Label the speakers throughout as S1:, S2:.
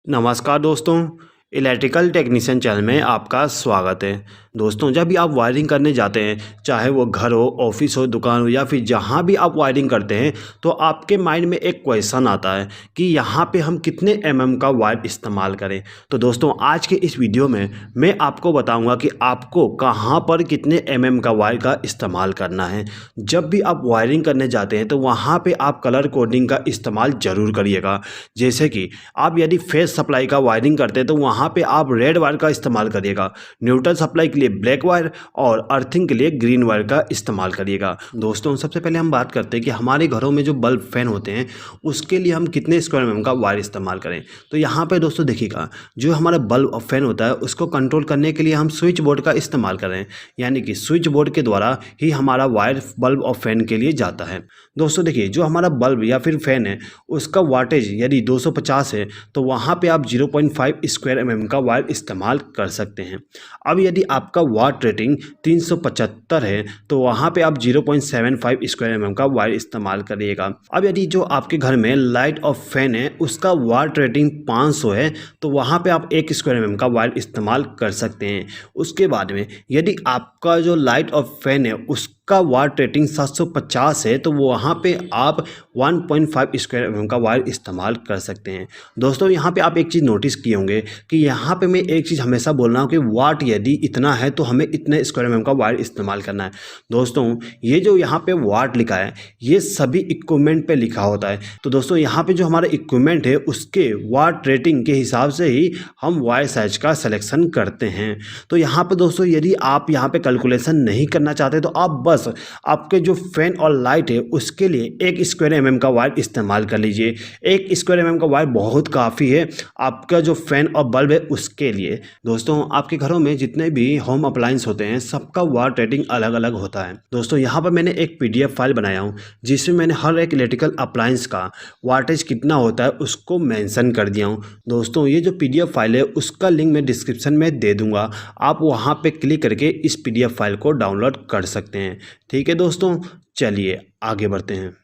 S1: नमस्कार दोस्तों, electrical technician channel में आपका स्वागत है। दोस्तों, जब भी आप वायरिंग करने जाते हैं, चाहे वो घर हो, ऑफिस हो, दुकान हो या फिर जहाँ भी आप वायरिंग करते हैं, तो आपके माइंड में एक क्वेश्चन आता है कि यहाँ पे हम कितने का वायर इस्तेमाल करें। तो दोस्तों, आज के इस वीडियो में मैं आपको बताऊंगा कि आपको कहाँ पर कितने का वायर का इस्तेमाल करना है। जब भी आप वायरिंग करने जाते हैं तो वहाँ पर आप कलर कोडिंग का इस्तेमाल ज़रूर करिएगा। जैसे कि आप यदि फेस सप्लाई का वायरिंग करते हैं तो वहाँ पे आप रेड वायर का इस्तेमाल करिएगा, न्यूट्रल सप्लाई के लिए ब्लैक वायर और अर्थिंग के लिए ग्रीन वायर का इस्तेमाल करिएगा। दोस्तों, सबसे पहले हम बात करते हैं कि हमारे घरों में जो बल्ब फैन होते हैं उसके लिए हम कितने स्क्वायर का वायर इस्तेमाल करें। तो यहाँ पे दोस्तों देखिएगा, जो हमारा बल्ब और फैन होता है उसको कंट्रोल करने के लिए हम स्विच बोर्ड का इस्तेमाल करें, यानी कि स्विच बोर्ड के द्वारा ही हमारा वायर बल्ब और फैन के लिए जाता है। दोस्तों देखिए, जो हमारा बल्ब या फिर फैन है उसका वाटेज यदि 250 है तो वहाँ पे आप 0.5 स्क्वायर का वायर इस्तेमाल कर सकते हैं। अब यदि आपका वाट रेटिंग 375 है तो वहाँ पे आप 0.75 स्क्वायर का वायर इस्तेमाल करिएगा। अब यदि जो आपके घर में लाइट और फैन है उसका वाट रेटिंग 500 है तो वहाँ पे आप 1 स्क्वायर का वायर इस्तेमाल कर सकते हैं। उसके बाद में यदि आपका जो लाइट और फैन है उसका वाट रेटिंग 750 है तो वहाँ पे आप 1.5 स्क्वायर का वायर इस्तेमाल कर सकते हैं। दोस्तों, यहाँ पे आप एक चीज़ नोटिस किए होंगे कि यहाँ पे मैं एक चीज़ हमेशा बोल रहा हूँ कि वाट यदि इतना है तो हमें इतने स्क्वायर का वायर इस्तेमाल करना है। दोस्तों, ये जो यहाँ पे वाट लिखा है ये सभी इक्विपमेंट पे लिखा होता है। तो दोस्तों, यहाँ पे जो हमारा इक्विपमेंट है उसके वाट रेटिंग के हिसाब से ही हम वायर साइज का सिलेक्शन करते हैं। तो यहाँ पे दोस्तों, यदि आप यहाँ पे कैलकुलेशन नहीं करना चाहते तो आप बस आपके जो फैन और लाइट है उसके लिए 1 स्क्वायर का वायर इस्तेमाल कर लीजिए। 1 स्क्वायर का वायर बहुत काफ़ी है आपका जो फैन और बल्ब है उसके लिए। दोस्तों, आपके घरों में जितने भी होम अप्लायंस होते हैं सबका वाट रेटिंग अलग अलग होता है। दोस्तों, यहाँ पर मैंने एक PDF फाइल बनाया हूँ जिसमें मैंने हर एक इलेक्ट्रिकल अप्लायंस का वाटेज कितना होता है उसको मेंशन कर दिया हूँ। दोस्तों, ये जो PDF फाइल है उसका लिंक मैं डिस्क्रिप्शन में दे दूँगा, आप वहाँ पर क्लिक करके इस PDF फाइल को डाउनलोड कर सकते हैं। ठीक है दोस्तों, चलिए आगे बढ़ते हैं।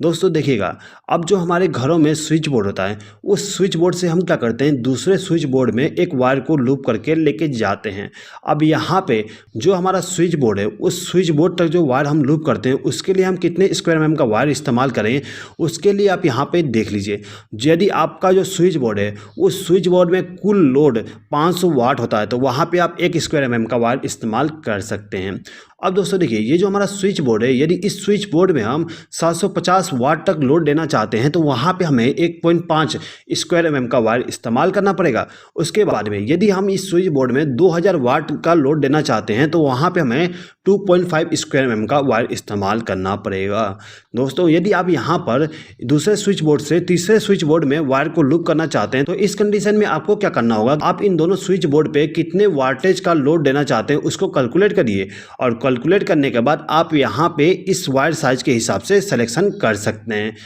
S1: दोस्तों देखिएगा, अब जो हमारे घरों में स्विच बोर्ड होता है उस स्विच बोर्ड से हम क्या करते हैं, दूसरे स्विच बोर्ड में एक वायर को लूप करके लेके जाते हैं। अब यहाँ पे जो हमारा स्विच बोर्ड है उस स्विच बोर्ड तक जो वायर हम लूप करते हैं उसके लिए हम कितने स्क्वायर का वायर इस्तेमाल करें उसके लिए आप यहाँ पे देख लीजिए। यदि आपका जो स्विच बोर्ड है उस स्विच बोर्ड में कुल लोड 500 वाट होता है तो वहाँ पर आप 1 स्क्वायर का वायर इस्तेमाल कर सकते हैं। अब दोस्तों देखिए, ये जो हमारा स्विच बोर्ड है यदि इस स्विच बोर्ड में हम 750 वाट तक लोड देना चाहते हैं तो वहाँ पे हमें 1.5 स्क्वायर का वायर इस्तेमाल करना पड़ेगा। उसके बाद में यदि हम इस स्विच बोर्ड में 2000 वाट का लोड देना चाहते हैं तो वहाँ पे हमें 2.5 स्क्वायर का वायर इस्तेमाल करना पड़ेगा। दोस्तों, यदि आप यहाँ पर दूसरे स्विच बोर्ड से तीसरे स्विच बोर्ड में वायर को लूप करना चाहते हैं तो इस कंडीशन में आपको क्या करना होगा, आप इन दोनों स्विच बोर्ड पे कितने वाटेज का लोड देना चाहते हैं उसको कैलकुलेट करिए और कैलकुलेट करने के बाद आप यहाँ पे इस वायर साइज के हिसाब से सिलेक्शन कर सकते हैं।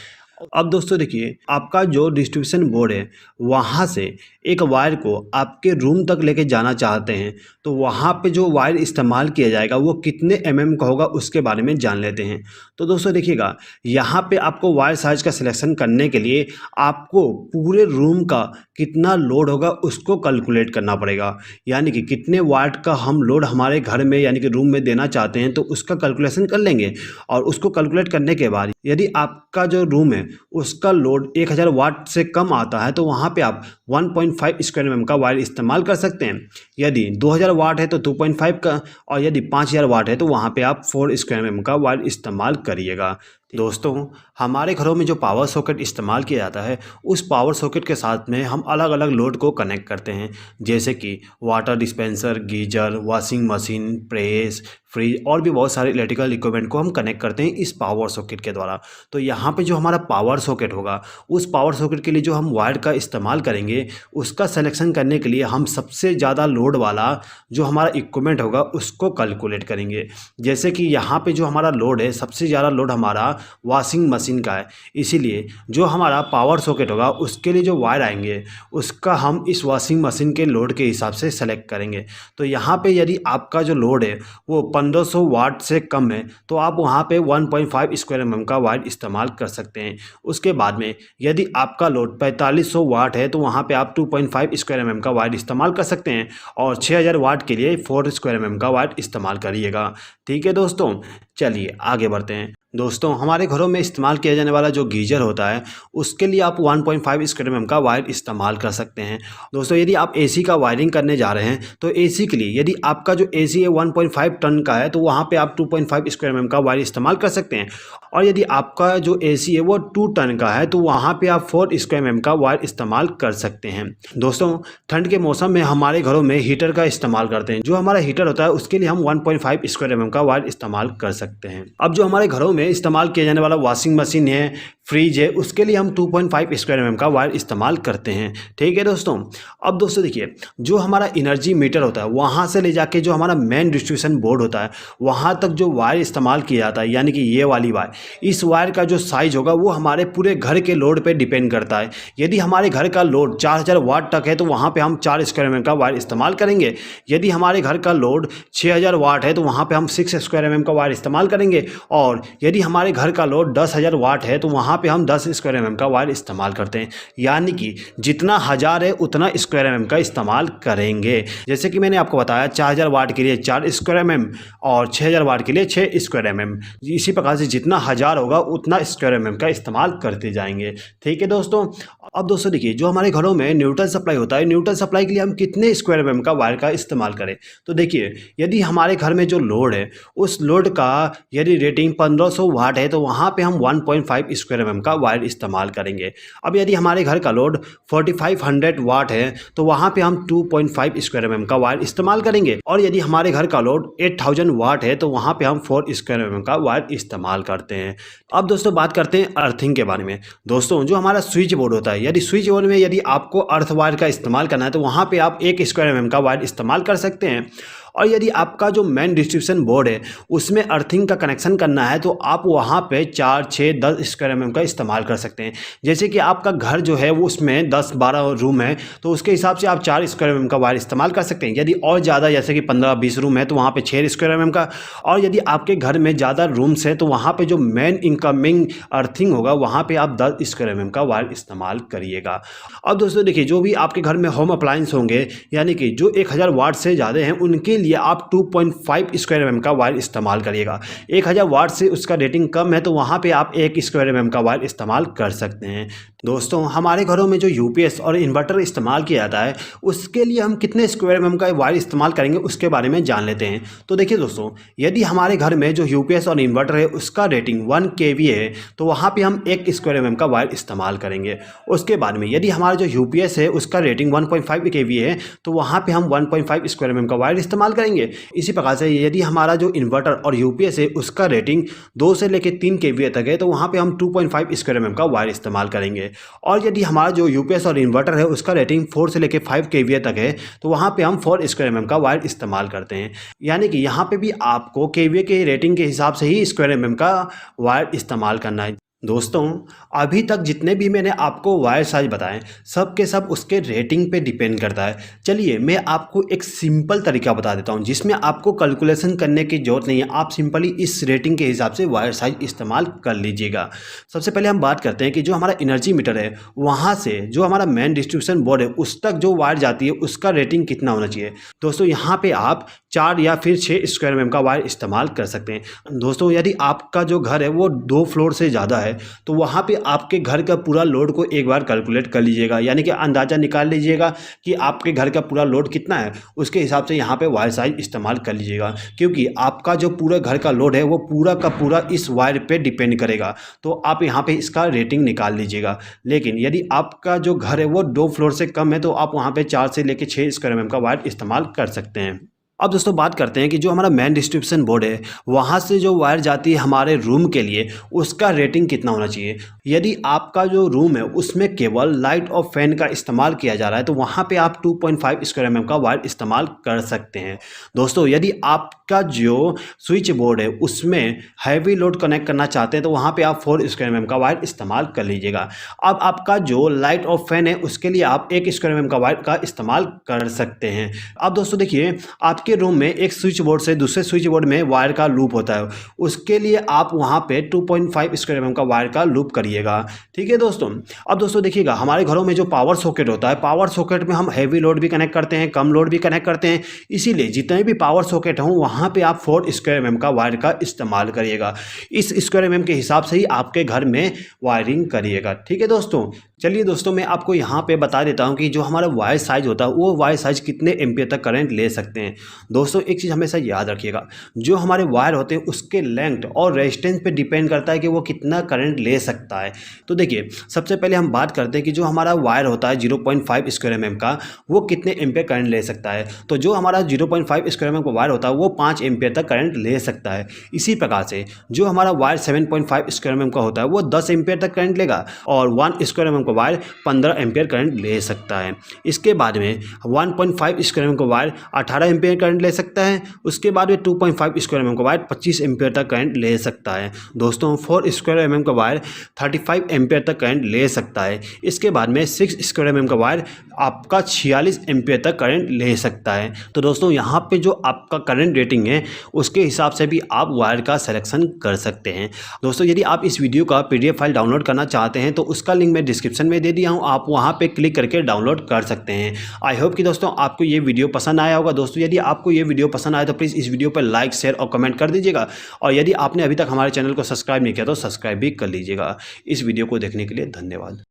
S1: अब दोस्तों देखिए, आपका जो डिस्ट्रीब्यूशन बोर्ड है वहाँ से एक वायर को आपके रूम तक लेके जाना चाहते हैं तो वहाँ पे जो वायर इस्तेमाल किया जाएगा वो कितने का होगा उसके बारे में जान लेते हैं। तो दोस्तों देखिएगा, यहाँ पे आपको वायर साइज का सिलेक्शन करने के लिए आपको पूरे रूम का कितना लोड होगा उसको कैलकुलेट करना पड़ेगा, यानी कि कितने वाट का हम लोड हमारे घर में यानी कि रूम में देना चाहते हैं तो उसका कैलकुलेशन कर लेंगे। और उसको कैलकुलेट करने के बाद यदि आपका जो रूम है उसका लोड 1000 वाट से कम आता है तो वहाँ पे आप 1.5 स्क्वायर का वायर इस्तेमाल कर सकते हैं। यदि 2000 वाट है तो 2.5 का, और यदि 5000 वाट है तो वहाँ पे आप 4 स्क्वायर का वायर इस्तेमाल करिएगा। दोस्तों, हमारे घरों में जो पावर सॉकेट इस्तेमाल किया जाता है उस पावर सॉकेट के साथ में हम अलग अलग लोड को कनेक्ट करते हैं, जैसे कि water dispenser, geyser, washing machine, press, fridge और भी बहुत सारे इलेक्ट्रिकल इक्विपमेंट को हम कनेक्ट करते हैं इस पावर सॉकेट के द्वारा। तो यहाँ पे जो हमारा पावर सॉकेट होगा उस पावर सॉकेट के लिए जो हम वायर का इस्तेमाल करेंगे उसका सिलेक्शन करने के लिए हम सबसे ज़्यादा लोड वाला जो हमारा इक्विपमेंट होगा उसको कैलकुलेट करेंगे। जैसे कि यहाँ पे जो हमारा लोड है सबसे ज़्यादा लोड हमारा वॉशिंग मशीन का है, इसीलिए जो हमारा पावर सॉकेट होगा उसके लिए जो वायर आएंगे उसका हम इस वॉशिंग मशीन के लोड के हिसाब से सेलेक्ट करेंगे। तो यहाँ पे यदि आपका जो लोड है वो 1500 वाट से कम है तो आप वहाँ पे 1.5 स्क्वायर एम का वायर इस्तेमाल कर सकते हैं। उसके बाद में यदि आपका लोड 4500 वाट है तो वहाँ पे आप 2.5 स्क्वायर एम का वायर इस्तेमाल कर सकते हैं और 6000 वाट के लिए 4 स्क्वायर एम का वायर इस्तेमाल करिएगा। ठीक है दोस्तों, चलिए आगे बढ़ते हैं। दोस्तों, हमारे घरों में इस्तेमाल किया जाने वाला जो गीजर होता है उसके लिए आप 1.5 स्क्वायर एम का वायर इस्तेमाल कर सकते हैं। दोस्तों, यदि आप एसी का वायरिंग करने जा रहे हैं तो एसी के लिए यदि आपका जो एसी है 1.5 टन का है तो वहाँ पे आप 2.5 स्क्वायर एम का वायर इस्तेमाल कर सकते हैं और यदि आपका जो एसी है वो 2 टन का है तो वहाँ पे आप 4 स्क्वायर एम का वायर इस्तेमाल कर सकते हैं। दोस्तों, ठंड के मौसम में हमारे घरों में हीटर का इस्तेमाल करते हैं। जो हमारा हीटर होता है उसके लिए हम 1.5 स्क्वायर एम का वायर इस्तेमाल कर सकते हैं। अब जो हमारे घरों में इस्तेमाल किया जाने वाला वॉशिंग मशीन है, फ्रिज है, उसके लिए हम 2.5 स्क्वायर एम का वायर इस्तेमाल करते हैं। ठीक है दोस्तों। अब दोस्तों देखिए, जो हमारा एनर्जी मीटर होता है वहाँ से ले जाके जो हमारा मेन डिस्ट्रीब्यूशन बोर्ड होता है वहाँ तक जो वायर इस्तेमाल किया जाता है, यानी कि ये वाली वायर, इस वायर का जो साइज होगा वो हमारे पूरे घर के लोड पे डिपेंड करता है। यदि हमारे घर का लोड 4000 वाट तक है तो वहाँ पे हम 4 स्क्वायर एम का वायर इस्तेमाल करेंगे। यदि हमारे घर का लोड 6000 वाट है तो वहाँ पे हम 6 स्क्वायर एम का वायर इस्तेमाल करेंगे और यदि हमारे घर का लोड 10000 वाट है तो वहाँ पे हम 10 स्क्वायर एम का वायर इस्तेमाल करते हैं। यानी कि जितना 1000 है उतना स्क्वायर एम का इस्तेमाल करेंगे। जैसे कि मैंने आपको बताया 4000 वाट के लिए 4 स्क्वायर एम और 6000 वाट के लिए 6 स्क्वायर एम। इसी प्रकार से जितना 1000 होगा उतना स्क्वायर एम का इस्तेमाल करते जाएंगे। ठीक है दोस्तों। अब दोस्तों देखिए, जो हमारे घरों में न्यूट्रल सप्लाई होता है, न्यूट्रल सप्लाई के लिए हम कितने स्क्वायर एम का वायर का इस्तेमाल करें। तो देखिए, यदि हमारे घर में जो लोड है उस लोड का यदि रेटिंग 1500 वाट है तो वहाँ पे हम 1.5 स्क्वायर एम का वायर इस्तेमाल करेंगे। अब यदि हमारे घर का लोड 4500 वाट है तो वहाँ पे हम 2.5 स्क्वायर एम का वायर इस्तेमाल करेंगे और यदि हमारे घर का लोड 8000 वाट है तो वहाँ पे हम 4 स्क्वायर एम का वायर इस्तेमाल करते हैं। अब दोस्तों बात करते हैं अर्थिंग के बारे में। दोस्तों, जो हमारा स्विच बोर्ड होता है, यदि स्विच बोर्ड में यदि आपको अर्थ वायर का इस्तेमाल करना है तो वहाँ पे आप 1 स्क्वायर एम का वायर इस्तेमाल कर सकते हैं और यदि आपका जो मेन डिस्ट्रीब्यूशन बोर्ड है उसमें अर्थिंग का कनेक्शन करना है तो आप वहाँ पे 4, 6, 10 स्क्वायर एम का इस्तेमाल कर सकते हैं। जैसे कि आपका घर जो है वो उसमें 10-12 रूम है तो उसके हिसाब से आप 4 स्क्वायर एम का वायर इस्तेमाल कर सकते हैं। यदि और ज़्यादा जैसे कि 15-20 रूम है तो वहाँ पे 6 स्क्वायर एम का, और यदि आपके घर में ज़्यादा रूम्स है तो वहाँ पर जो मेन इनकमिंग अर्थिंग होगा वहाँ पर आप 10 स्क्वायर एम का वायर इस्तेमाल करिएगा। अब दोस्तों देखिए, जो भी आपके घर में होम अप्लायंस होंगे यानी कि जो 1000 वाट से ज़्यादा हैं उनके लिए आप 2.5 स्क्वायर एम का वायर इस्तेमाल करिएगा। 1000 वाट से उसका रेटिंग कम है तो वहाँ पे आप 1 स्क्वायर एम का वायर इस्तेमाल कर सकते हैं। दोस्तों, हमारे घरों में जो यूपीएस और इन्वर्टर इस्तेमाल किया जाता है उसके लिए हम कितने स्क्वायर एम का वायर इस्तेमाल करेंगे उसके बारे में जान लेते हैं। तो देखिए दोस्तों, यदि हमारे घर में जो यूपीएस और इन्वर्टर है उसका रेटिंग 1 kV है तो वहाँ पे हम 1 स्क्वायर एम का वायर इस्तेमाल करेंगे। उसके बाद में यदि हमारा जो यूपीएस है उसका रेटिंग 1.5 kV है तो वहाँ पे हम 1.5 स्क्वायर एम का वायर इस्तेमाल करेंगे। इसी प्रकार से यदि हमारा जो इन्वर्टर और यूपीएस है उसका रेटिंग 2 से लेकर 3 kVA तक है तो वहाँ पे हम 2.5 स्क्वायर एम का वायर इस्तेमाल करेंगे। और यदि हमारा जो यूपीएस और इन्वर्टर है उसका रेटिंग 4 से लेकर 5 kVA तक है तो वहाँ पे हम 4 स्क्वायर एम का वायर इस्तेमाल करते हैं। यानी कि यहाँ पे भी आपको kVA के रेटिंग के हिसाब से ही स्क्वायर एम का वायर इस्तेमाल करना है। दोस्तों, अभी तक जितने भी मैंने आपको वायर साइज बताएं सब के सब उसके रेटिंग पे डिपेंड करता है। चलिए मैं आपको एक सिंपल तरीका बता देता हूं जिसमें आपको कैलकुलेशन करने की ज़रूरत नहीं है। आप सिंपली इस रेटिंग के हिसाब से वायर साइज इस्तेमाल कर लीजिएगा। सबसे पहले हम बात करते हैं कि जो हमारा एनर्जी मीटर है वहाँ से जो हमारा मेन डिस्ट्रीब्यूशन बोर्ड है उस तक जो वायर जाती है उसका रेटिंग कितना होना चाहिए। दोस्तों, यहाँ पर आप 4 या फिर 6 स्क्वायर एम का वायर इस्तेमाल कर सकते हैं। दोस्तों, यदि आपका जो घर है वो 2 फ्लोर से ज़्यादा है तो वहाँ पे आपके घर का पूरा लोड को एक बार कैलकुलेट कर लीजिएगा, यानी कि अंदाज़ा निकाल लीजिएगा कि आपके घर का पूरा लोड कितना है। उसके हिसाब से यहाँ पे वायर साइज इस्तेमाल कर लीजिएगा, क्योंकि आपका जो पूरा घर का लोड है वो पूरा का पूरा इस वायर पे डिपेंड करेगा। तो आप यहाँ पे इसका रेटिंग निकाल लीजिएगा। लेकिन यदि आपका जो घर है वो 2 फ्लोर से कम है तो आप वहाँ पर 4 से लेकर 6 स्क्वायर एम का वायर इस्तेमाल कर सकते हैं। अब दोस्तों बात करते हैं कि जो हमारा मेन डिस्ट्रीब्यूशन बोर्ड है वहाँ से जो वायर जाती है हमारे रूम के लिए उसका रेटिंग कितना होना चाहिए। यदि आपका जो रूम है उसमें केवल लाइट और फैन का इस्तेमाल किया जा रहा है तो वहाँ पे आप 2.5 स्क्वायर एम का वायर इस्तेमाल कर सकते हैं। दोस्तों, यदि आपका जो स्विच बोर्ड है उसमें हैवी लोड कनेक्ट करना चाहते हैं तो वहाँ पर आप 4 स्क्वायर एम का वायर इस्तेमाल कर लीजिएगा। अब आपका जो लाइट और फैन है उसके लिए आप 1 स्क्वायर एम का वायर का इस्तेमाल कर सकते हैं। अब दोस्तों देखिए, आपके आपके रूम में एक स्विच बोर्ड से दूसरे स्विच बोर्ड में वायर का लूप होता है, उसके लिए आप वहाँ पे 2.5 स्क्वायर mm का वायर का लूप करिएगा। ठीक है दोस्तों। अब दोस्तों देखिएगा, हमारे घरों में जो पावर सॉकेट होता है, पावर सॉकेट में हम हैवी लोड भी कनेक्ट करते हैं, कम लोड भी कनेक्ट करते हैं, इसीलिए जितने भी पावर सॉकेट हों वहाँ पे आप 4 स्क्वायर mm का वायर का इस्तेमाल करिएगा। इस स्क्वायर mm के हिसाब से ही आपके घर में वायरिंग करिएगा। ठीक है दोस्तों। चलिए दोस्तों, मैं आपको यहाँ पे बता देता हूँ कि जो हमारा वायर साइज होता है वो वायर साइज कितने एम्पियर तक करंट ले सकते हैं। दोस्तों एक चीज़ हमेशा याद रखिएगा, जो हमारे वायर होते हैं उसके लेंथ और रेजिस्टेंस पे डिपेंड करता है कि वो कितना करंट ले सकता है। तो देखिए, सबसे पहले हम बात करते हैं कि जो हमारा वायर होता है 0.5 स्क्वायर mm का, वो कितने एम्पियर करंट ले सकता है। तो जो हमारा 0.5 स्क्वायर mm का वायर होता है वो 5 एम्पियर तक करंट ले सकता है। इसी प्रकार से जो हमारा वायर 7.5 स्क्वायर mm का होता है वो 10 एम्पियर तक करंट लेगा, और 1 स्क्वायर mm का वायर 15 एम्पियर करंट ले सकता है। इसके बाद में 1.5 स्क्वायर mm का वायर 18 एम्पियर करंट ले सकता है। उसके बाद में 2.5 स्क्वायर mm का वायर 25 एम्पियर तक करंट ले सकता है। दोस्तों 4 स्क्वायर mm का वायर 35 एम्पियर तक करंट ले सकता है। इसके बाद में 6 स्क्वायर mm का वायर आपका 46 एम्पियर तक करंट ले सकता है। तो दोस्तों यहाँ पे जो आपका करंट रेटिंग है उसके हिसाब से भी आप वायर का सिलेक्शन कर सकते हैं। दोस्तों यदि आप इस वीडियो का PDF फाइल डाउनलोड करना चाहते हैं तो उसका लिंक मैं डिस्क्रिप्शन में दे दिया हूँ, आप वहाँ पे क्लिक करके डाउनलोड कर सकते हैं। आई होप कि दोस्तों आपको ये वीडियो पसंद आया होगा। दोस्तों यदि आपको ये वीडियो पसंद आया तो प्लीज़ इस वीडियो पर लाइक, शेयर और कमेंट कर दीजिएगा, और यदि आपने अभी तक हमारे चैनल को सब्सक्राइब नहीं किया तो सब्सक्राइब भी कर लीजिएगा। इस वीडियो को देखने के लिए धन्यवाद।